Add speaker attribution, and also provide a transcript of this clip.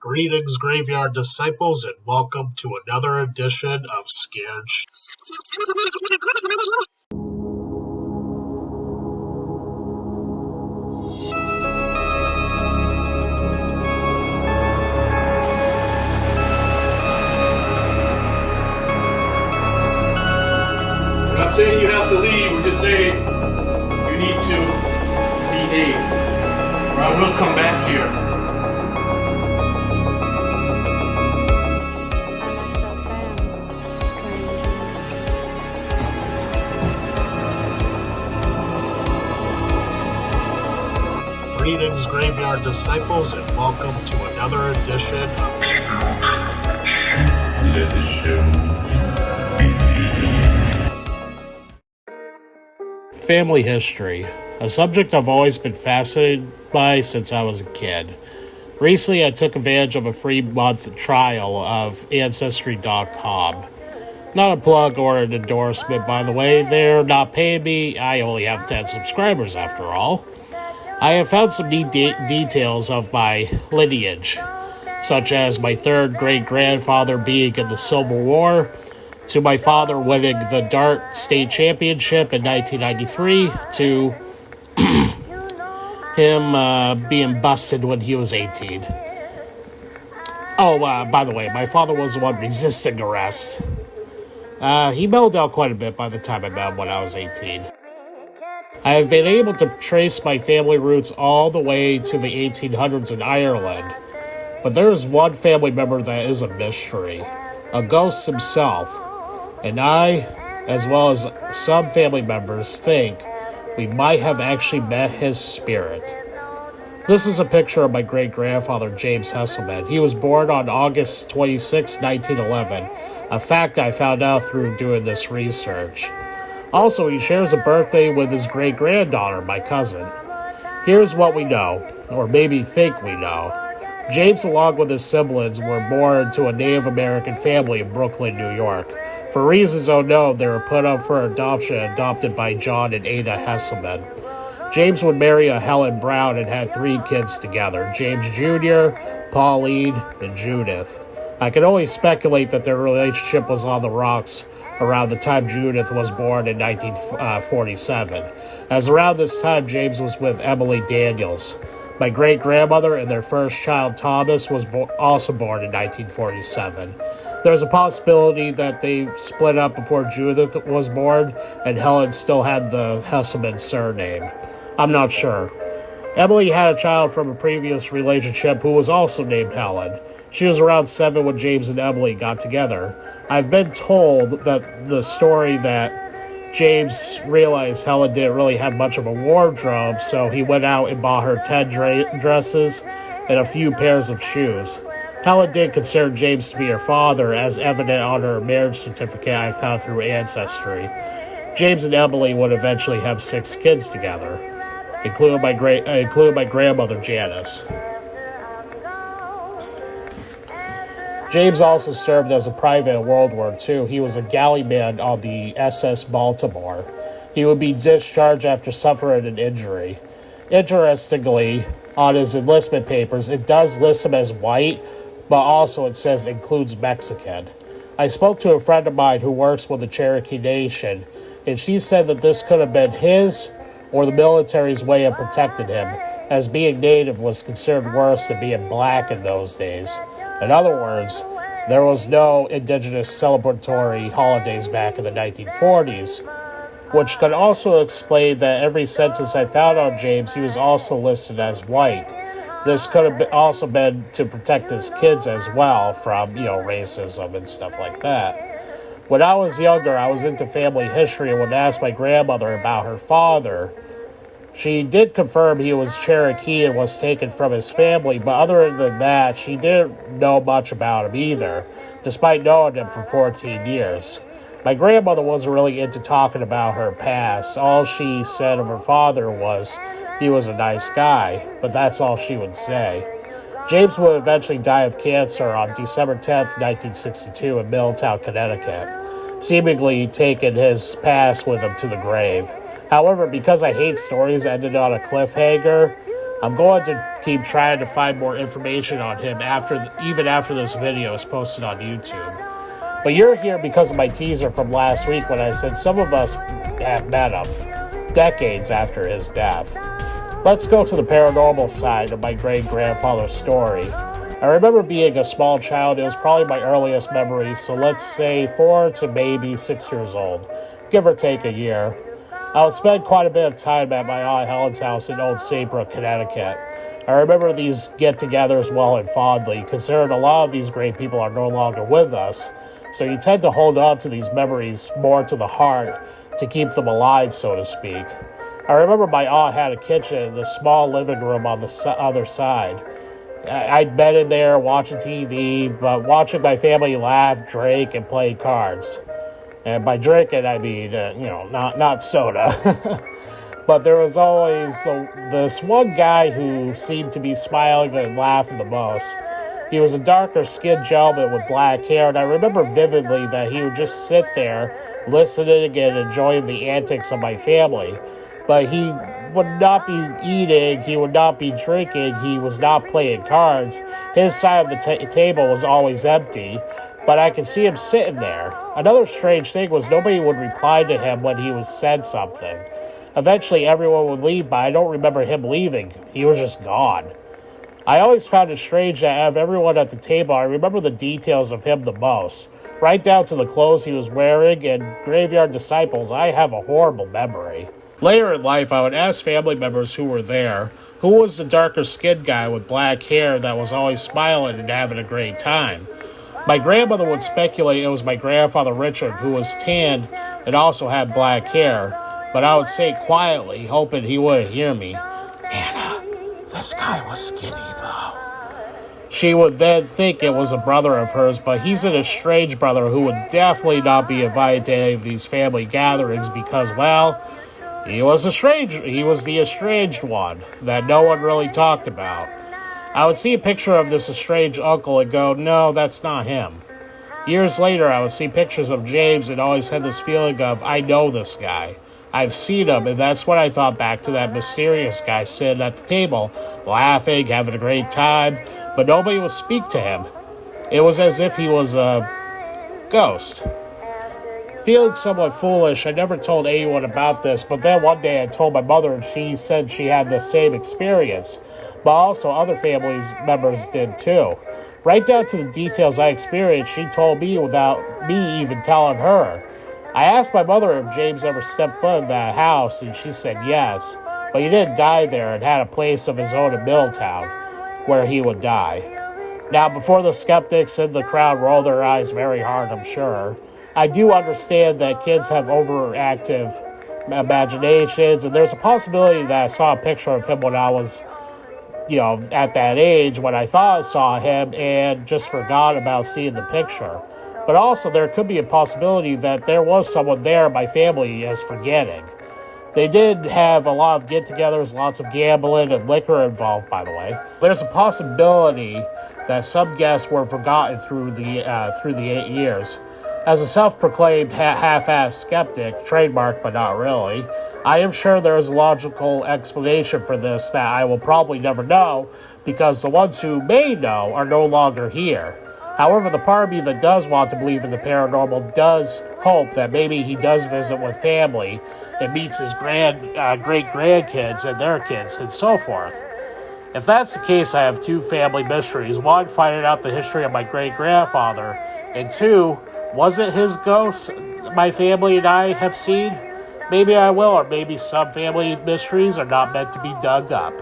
Speaker 1: Greetings, Graveyard Disciples, and welcome to another edition of Scared
Speaker 2: We're not saying you have to leave, we're just saying you need to behave. Or I will come back here.
Speaker 1: Greetings, Graveyard Disciples, and welcome to another edition of
Speaker 3: Let the show begin.
Speaker 4: Family history, a subject I've always been fascinated by since I was a kid. Recently, I took advantage of a free month trial of Ancestry.com. Not a plug or an endorsement, by the way. They're not paying me. I only have 10 subscribers after all. I have found some neat details of my lineage, such as my third great-grandfather being in the Civil War, to my father winning the Dart State Championship in 1993, to him being busted when he was 18. Oh, by the way, my father was the one resisting arrest. He mellowed out quite a bit by the time I met him when I was 18. I have been able to trace my family roots all the way to the 1800s in Ireland, but there is one family member that is a mystery, a ghost himself, and I, as well as some family members, think we might have actually met his spirit. This is a picture of my great-grandfather, James Hesselman. He was born on August 26, 1911, a fact I found out through doing this research. Also, he shares a birthday with his great-granddaughter, my cousin. Here's what we know, or maybe think we know. James, along with his siblings, were born to a Native American family in Brooklyn, New York. For reasons unknown, they were put up for adoption and adopted by John and Ada Hesselman. James would marry a Helen Brown and had 3 kids together, James Jr., Pauline, and Judith. I can only speculate that their relationship was on the rocks around the time Judith was born in 1947, as around this time James was with Emily Daniels. My great-grandmother and their first child, Thomas, was also born in 1947. There's a possibility that they split up before Judith was born, and Helen still had the Hesselman surname. I'm not sure. Emily had a child from a previous relationship who was also named Helen. She was around 7 when James and Emily got together. I've been told that the story that James realized Helen didn't really have much of a wardrobe, so he went out and bought her 10 dresses and a few pairs of shoes. Helen did consider James to be her father, as evident on her marriage certificate I found through Ancestry. James and Emily would eventually have 6 kids together, including my grandmother Janice. James also served as a private in World War II. He was a galley man on the SS Baltimore. He would be discharged after suffering an injury. Interestingly, on his enlistment papers, it does list him as white, but also it says includes Mexican. I spoke to a friend of mine who works with the Cherokee Nation, and she said that this could have been his or the military's way of protecting him, as being Native was considered worse than being black in those days. In other words, there was no indigenous celebratory holidays back in the 1940s, which could also explain that every census I found on James, he was also listed as white. This could have also been to protect his kids as well from, racism and stuff like that. When I was younger, I was into family history and would ask my grandmother about her father. She did confirm he was Cherokee and was taken from his family, but other than that, she didn't know much about him either, despite knowing him for 14 years. My grandmother wasn't really into talking about her past. All she said of her father was he was a nice guy, but that's all she would say. James would eventually die of cancer on December 10th, 1962 in Middletown, Connecticut, seemingly taking his past with him to the grave. However, because I hate stories that ended on a cliffhanger, I'm going to keep trying to find more information on him even after this video is posted on YouTube. But you're here because of my teaser from last week when I said some of us have met him decades after his death. Let's go to the paranormal side of my great-grandfather's story. I remember being a small child. It was probably my earliest memory, so let's say 4 to maybe 6 years old, give or take a year. I would spend quite a bit of time at my Aunt Helen's house in Old Saybrook, Connecticut. I remember these get-togethers well and fondly, considering a lot of these great people are no longer with us, so you tend to hold on to these memories more to the heart to keep them alive, so to speak. I remember my aunt had a kitchen in the small living room on the other side. I'd been in there watching TV, but watching my family laugh, drink, and play cards. And by drinking, I mean, not soda. But there was always this one guy who seemed to be smiling and laughing the most. He was a darker-skinned gentleman with black hair, and I remember vividly that he would just sit there, listening and enjoying the antics of my family. But he would not be eating, he would not be drinking, he was not playing cards. His side of the table was always empty, but I could see him sitting there. Another strange thing was nobody would reply to him when he said something. Eventually everyone would leave, but I don't remember him leaving. He was just gone. I always found it strange that out of everyone at the table, I remember the details of him the most. Right down to the clothes he was wearing, and Graveyard Disciples, I have a horrible memory. Later in life, I would ask family members who were there, who was the darker-skinned guy with black hair that was always smiling and having a great time. My grandmother would speculate it was my grandfather Richard, who was tanned and also had black hair, but I would say quietly, hoping he wouldn't hear me, "Nana, this guy was skinny, though." She would then think it was a brother of hers, but he's an estranged brother who would definitely not be invited to any of these family gatherings because, well, he was the estranged one that no one really talked about. I would see a picture of this estranged uncle and go, no, that's not him. Years later, I would see pictures of James and always had this feeling of, I know this guy. I've seen him, and that's when I thought back to that mysterious guy sitting at the table, laughing, having a great time, but nobody would speak to him. It was as if he was a ghost. Feeling somewhat foolish, I never told anyone about this, but then one day I told my mother and she said she had the same experience, but also other family members did too. Right down to the details I experienced, she told me without me even telling her. I asked my mother if James ever stepped foot in that house, and she said yes, but he didn't die there and had a place of his own in Middletown, where he would die. Now, before the skeptics in the crowd roll their eyes very hard, I'm sure, I do understand that kids have overactive imaginations, and there's a possibility that I saw a picture of him when I was, at that age, when I thought I saw him and just forgot about seeing the picture. But also, there could be a possibility that there was someone there my family is forgetting. They did have a lot of get-togethers, lots of gambling and liquor involved, by the way. There's a possibility that some guests were forgotten through the 8 years. As a self-proclaimed half-assed skeptic, trademark but not really, I am sure there is a logical explanation for this that I will probably never know because the ones who may know are no longer here. However, the part of me that does want to believe in the paranormal does hope that maybe he does visit with family and meets his great-grandkids and their kids and so forth. If that's the case, I have two family mysteries. One, finding out the history of my great-grandfather, and two, was it his ghost my family and I have seen? Maybe I will, or maybe some family mysteries are not meant to be dug up.